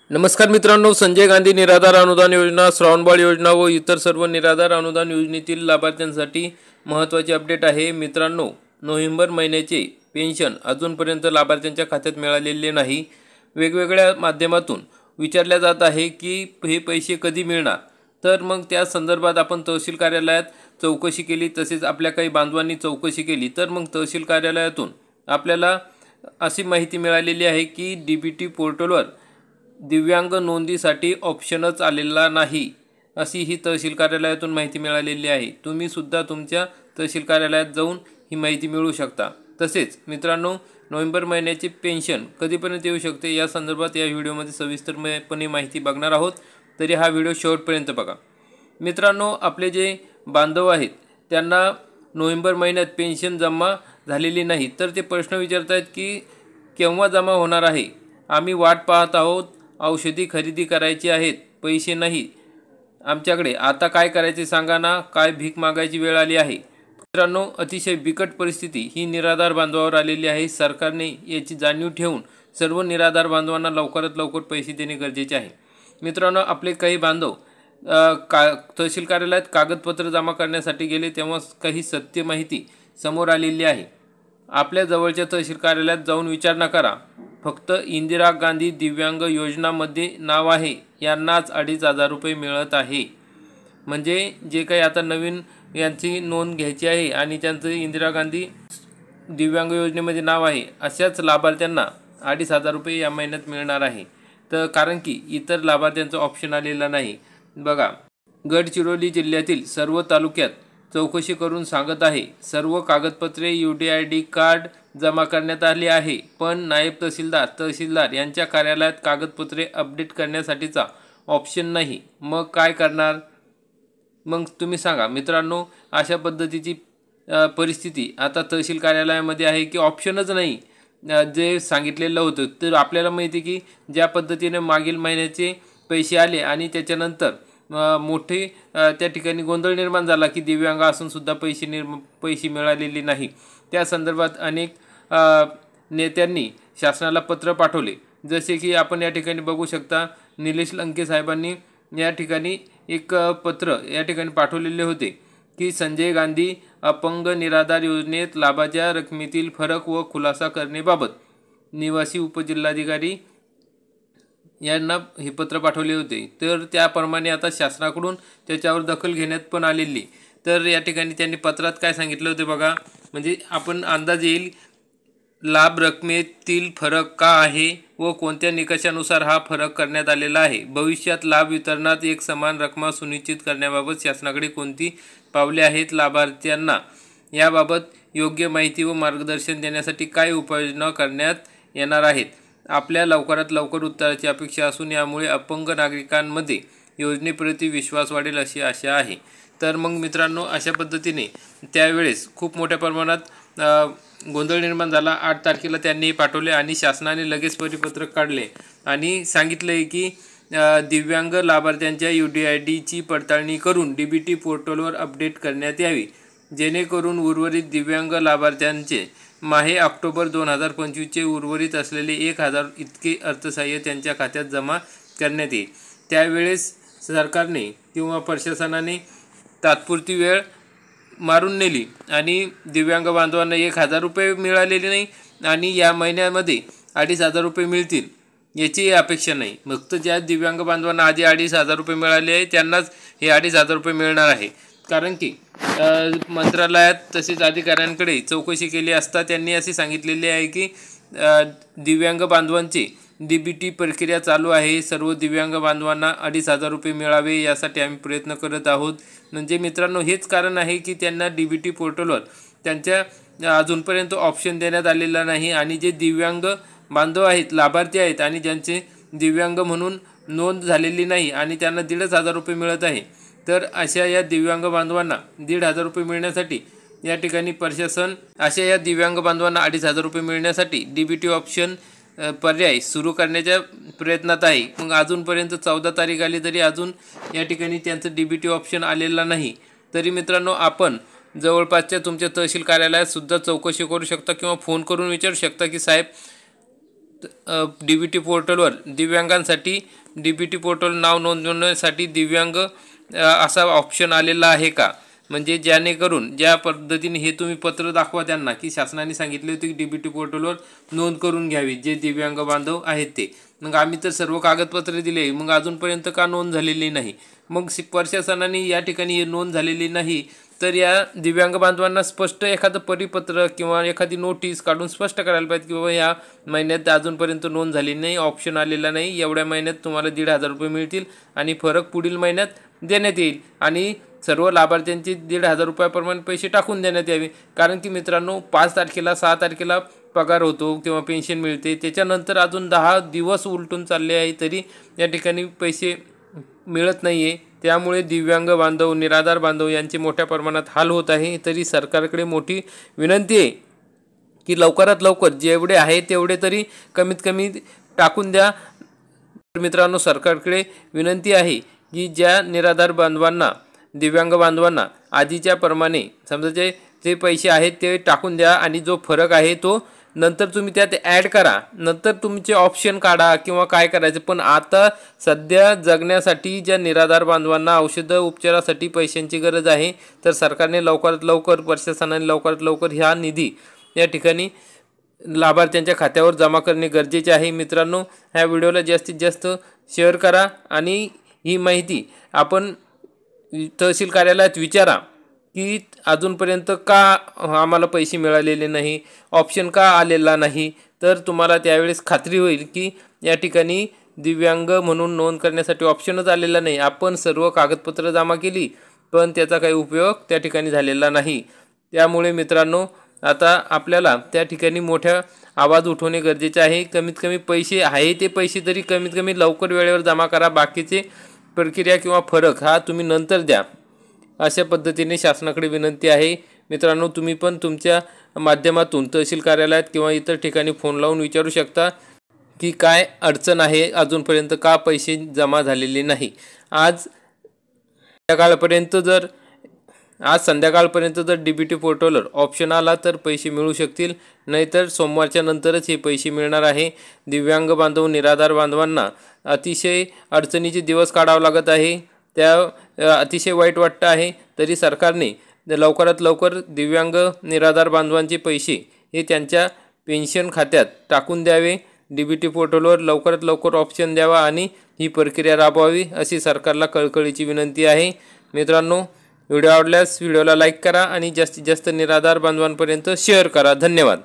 नमस्कार मित्रांनो, संजय गांधी निराधार अनुदान योजना, श्रावणबाळ योजना व इतर सर्व निराधार अनुदान योजनेतील लाभार्थ्यांसाठी महत्त्वाचे अपडेट आहे। मित्रांनो, नोव्हेंबर महिन्याचे पेन्शन अजूनपर्यंत लाभार्थ्यांच्या खात्यात मिळालेले नाही। वेगवेगळ्या माध्यमातून विचारल्या जात आहे की हे पैसे कधी मिळणार। तर मग त्या संदर्भात आपण तहसील कार्यालयात चौकशी केली, तसेच आपल्या काही बांधवांनी चौकशी केली। तर मग तहसील कार्यालयातून आपल्याला अशी माहिती मिळालेली आहे की डीबीटी पोर्टलवर दिव्यांग नोंदीसाठी ऑप्शनच आलेला नाही, अशी ही तहसील कार्यालयातून माहिती मिळालेली आहे। तुम्ही सुद्धा तुमच्या तहसील कार्यालयात जाऊन ही माहिती मिळवू शकता। तसेच मित्रांनो, नोव्हेंबर महिन्याची पेन्शन कधीपर्यंत येऊ शकते या संदर्भात या व्हिडिओमध्ये सविस्तरपणे माहिती बघणार आहोत, तरी हा व्हिडिओ शेवटपर्यंत बघा। मित्रांनो, आपले जे बांधव आहेत त्यांना नोव्हेंबर महिन्यात पेन्शन जमा झालेली नाही, तर ते प्रश्न विचारत आहेत की केव्हा जमा होणार आहे, आम्ही वाट पाहत आहोत, औषधी खरेदी करायची आहेत, पैसे नाही आमच्याकडे, आता काय करायचे सांगा ना, काय भीक मागायची वेळ आली आहे। मित्रांनो, अतिशय बिकट परिस्थिती ही निराधार बांधवावर आलेली आहे। सरकारने याची जाणीव ठेवून सर्व निराधार बांधवांना लवकरात लवकर पैसे देणे गरजेचे आहे। मित्रांनो, आपले काही बांधव तहसील कार्यालयात कागदपत्र जमा करण्यासाठी गेले तेव्हा काही सत्य माहिती समोर आलेली आहे। आपल्या जवळच्या तहसील कार्यालयात जाऊन विचारणा करा। फक्त इंदिरा गांधी दिव्यांग योजनामध्ये नाव आहे, यांनाच 2,500 रुपये मिळत आहे। म्हणजे जे काही आता नवीन यांची नोंद घ्यायची आहे आणि त्यांचं इंदिरा गांधी दिव्यांग योजनेमध्ये नाव आहे, अशाच लाभार्थ्यांना 2,500 रुपये या महिन्यात मिळणार आहे। तर कारण की इतर लाभार्थ्यांचा ऑप्शन आलेला नाही। बघा, गडचिरोली जिल्ह्यातील सर्व तालुक्यात चौकशी करून सांगत आहे, सर्व कागदपत्रे UDID कार्ड जमा करण्यात आले आहे, पण नायब तहसीलदार यांच्या कार्यालयात कागदपत्रे अपडेट करण्यासाठीचा ऑप्शन नाही। मग काय करणार? मग तुम्ही सांगा। मित्रांनो, अशा पद्धतीची परिस्थिती आता तहसील कार्यालयामध्ये आहे की ऑप्शनच नाही जे सांगितलेलं होतं। तर आपल्याला माहिती की ज्या पद्धतीने मागील महिन्याचे पैसे आले आणि त्याच्यानंतर मोठे त्या ठिकाणी गोंधळ निर्माण झाला की दिव्यांग असून सुद्धा पैसे मिळालेले नाही। त्या संदर्भात अनेक नेत्यांनी शासनाला पत्र पाठवले, जसे की आपण या ठिकाणी बघू शकता। निलेश लंके साहेबांनी या ठिकाणी एक पत्र या ठिकाणी पाठवलेले होते की संजय गांधी अपंग निराधार योजनेत लाभाच्या रकमेतील फरक व खुलासा करण्याबाबत निवासी उपजिल्हाधिकारी यांना हे पत्र पाठवले होते। तर त्याप्रमाणे आता शासनाकडून त्याच्यावर दखल घेण्यात पण आलेली। तर या ठिकाणी त्यांनी पत्रात काय सांगितलं होते बघा, म्हणजे आपण अंदाज येईल लाभ रकमेतील फरक का आहे व कोणत्या निकषानुसार हा फरक करण्यात आलेला आहे। भविष्यात लाभ वितरणात एक समान रक्कम सुनिश्चित करण्याबाबत शासनाकडे कोणती पावले आहेत, लाभार्थ्यांना याबाबत योग्य माहिती व मार्गदर्शन देण्यासाठी काय उपाययोजना करण्यात येणार आहेत। आपल्या लवकरात लवकर उत्तराची अपेक्षा असून यामुळे अपंग नागरिकांमध्ये योजनेप्रती विश्वास वाढेल अशी आशा आहे। तर मग मित्रांनो, अशा पद्धतीने त्यावेळेस खूप मोठ्या प्रमाणात गोंधळ निर्माण झाला। 8 तारखेला त्यांनी पाठवले आणि शासनाने लगेच परिपत्रक काढले आणि सांगितले की दिव्यांग लाभार्थ्यांच्या UDIDची पडताळणी करून DBT पोर्टलवर अपडेट करण्यात यावी, जेणेकरून उर्वरित दिव्यांग लाभार्थ्यांचे माहे ऑक्टोबर 2025चे उर्वरित असलेले 1,000 इतके अर्थसहाय्य त्यांच्या खात्यात जमा करण्यात येईल। त्यावेळेस सरकारने किंवा प्रशासनाने तात्पुरती वेळ मारून नेली आणि दिव्यांग बांधवांना 1,000 रुपये मिळालेले नाही आणि या महिन्यामध्ये 2,500 रुपये मिळतील याची अपेक्षा नाही। फक्त ज्या दिव्यांग बांधवांना आधी 2,500 रुपये मिळाले आहे त्यांनाच हे 2,500 रुपये मिळणार आहे। कारण की मंत्रालयात तसेच अधिकाऱ्यांकडे चौकशी केली असता त्यांनी असे सांगितलेले आहे की दिव्यांग बांधवांचे DBT प्रक्रिया चालू आहे, सर्व दिव्यांग बांधवांना 2,500 रुपये मिळावे यासाठी आम्ही प्रयत्न करत आहोत। म्हणजे मित्रांनो, हेच कारण आहे की त्यांना DBT पोर्टलवर त्यांच्या अजूनपर्यंत ऑप्शन देण्यात आलेला नाही आणि जे दिव्यांग बांधव आहेत, लाभार्थी आहेत आणि ज्यांचे दिव्यांग म्हणून नोंद झालेली नाही आणि त्यांना 1,500 रुपये मिळत आहे, तर अशा या दिव्यांग बांधवांना 1,500 रुपये मिळण्यासाठी या ठिकाणी प्रशासन अशा या दिव्यांग बांधवांना 2,500 रुपये मिळण्यासाठी DBT ऑप्शन पर्याय सुरू करण्याच्या प्रयत्नात आहे। मग अजूनपर्यंत 14 तारीख आली तरी अजून या ठिकाणी त्यांचं DBT ऑप्शन आलेला नाही। तरी मित्रांनो, आपण जवळपासच्या तुमच्या तहसील कार्यालयात सुद्धा चौकशी करू शकता किंवा फोन करून विचारू शकता की साहेब DBT पोर्टलवर दिव्यांगांसाठी DBT पोर्टल नाव नोंदवण्यासाठी दिव्यांग असा ऑप्शन आलेला आहे का? म्हणजे जेणेकरून ज्या पद्धतीने हे तुम्ही पत्र दाखवा त्यांना की शासनाने सांगितले होते की DBT पोर्टलवर नोंद करून घ्यावी जे दिव्यांग बांधव आहेत ते. मग आम्ही तर सर्व कागदपत्रे दिले, मग अजूनपर्यंत का नोंद झालेली नाही? मग प्रशासनाने या ठिकाणी हे नोंद झालेली नाही तर या दिव्यांग बांधवांना स्पष्ट एखादं परिपत्र किंवा एखादी नोटीस काढून स्पष्ट करायला पाहिजे की बाबा या महिन्यात अजूनपर्यंत नोंद झाली नाही, ऑप्शन आलेला नाही, एवढ्या महिन्यात तुम्हाला 1,500 रुपये मिळतील आणि फरक पुढील महिन्यात देण्यात येईल आणि सर्व लाभार्थ्यांचे 1,500 रुपयाप्रमाणे पैसे टाकून देण्यात यावे. कारण की मित्रांनो 5 तारखेला 6 तारखेला पगार होतो किंवा पेन्शन मिळते, त्याच्यानंतर अजून 10 दिवस उलटून चालले आहे तरी या ठिकाणी पैसे मिळत नाही आहे. त्यामुळे दिव्यांग बांधव निराधार बांधव यांचे मोठ्या प्रमाणात हाल होत आहे. तरी सरकारकडे मोठी विनंती आहे की लवकरात लवकर जेवढे आहे तेवढे तरी कमीत कमी टाकून द्या. मित्रांनो सरकारकडे विनंती आहे की ज्या निराधार बांधवांना दिव्यांग बांधवांना आधीच्या प्रमाणे समजा जे पैसे आहेत ते टाकून द्या आणि जो फरक आहे तो नंतर तुम्ही त्यात ॲड करा, नंतर तुमचे ऑप्शन काढा किंवा काय करायचं. पण आता सध्या जगण्यासाठी ज्या निराधार बांधवांना औषधं उपचारासाठी पैशांची गरज आहे तर सरकारने लवकरात लवकर प्रशासनाने लवकरात लवकर ह्या निधी या ठिकाणी लाभार्थ्यांच्या खात्यावर जमा करणे गरजेचे आहे. मित्रांनो ह्या व्हिडिओला जास्तीत जास्त शेअर करा आणि ही माहिती आपण तहसील कार्यालयात विचारा की अजूनपर्यंत का आम्हाला पैसे मिळालेले नाही, ऑप्शन का आलेला नाही. तर तुम्हाला त्यावेळेस खात्री होईल की या ठिकाणी दिव्यांग म्हणून नोंद करण्यासाठी ऑप्शनच आलेला नाही. आपण सर्व कागदपत्र जमा केली पण त्याचा काही उपयोग त्या ठिकाणी झालेला नाही. त्यामुळे मित्रांनो आता आपल्याला त्या ठिकाणी मोठ्या आवाज उठवणे गरजेचे आहे. कमीत कमी पैसे आहे ते पैसे तरी कमीत कमी लवकर वेळेवर जमा करा. बाकीचे प्रक्रिया किंवा फरक हा तुम्ही नंतर द्या, अशा पद्धतीने शासनाकडे विनंती आहे. मित्रांनो तुम्ही पण तुमच्या माध्यमातून तहसील कार्यालयात किंवा इतर ठिकाणी फोन लावून विचारू शकता की काय अडचण आहे, अजूनपर्यंत का पैसे जमा झालेले नाही. आज संध्याकाळपर्यंत जर DBT पोर्टलवर ऑप्शन आला तर पैसे मिळू शकतील, नाहीतर सोमवारच्या नंतरच हे पैसे मिळणार आहे. दिव्यांग बांधव निराधार बांधवांना अतिशय अडचणीचे दिवस काढावं लागत आहे, त्या अतिशय वाईट वाटतं आहे. तरी सरकारने लवकरात लवकर दिव्यांग निराधार बांधवांचे पैसे हे त्यांच्या पेन्शन खात्यात टाकून द्यावे. DBT पोर्टलवर लवकरात लवकर ऑप्शन द्यावा आणि ही प्रक्रिया राबवावी अशी सरकारला कळकळीची विनंती आहे. मित्रांनो व्हिडिओ आवडल्यास व्हिडिओला लाईक करा आणि जास्तीत जास्त निराधार बांधवांपर्यंत शेअर करा. धन्यवाद.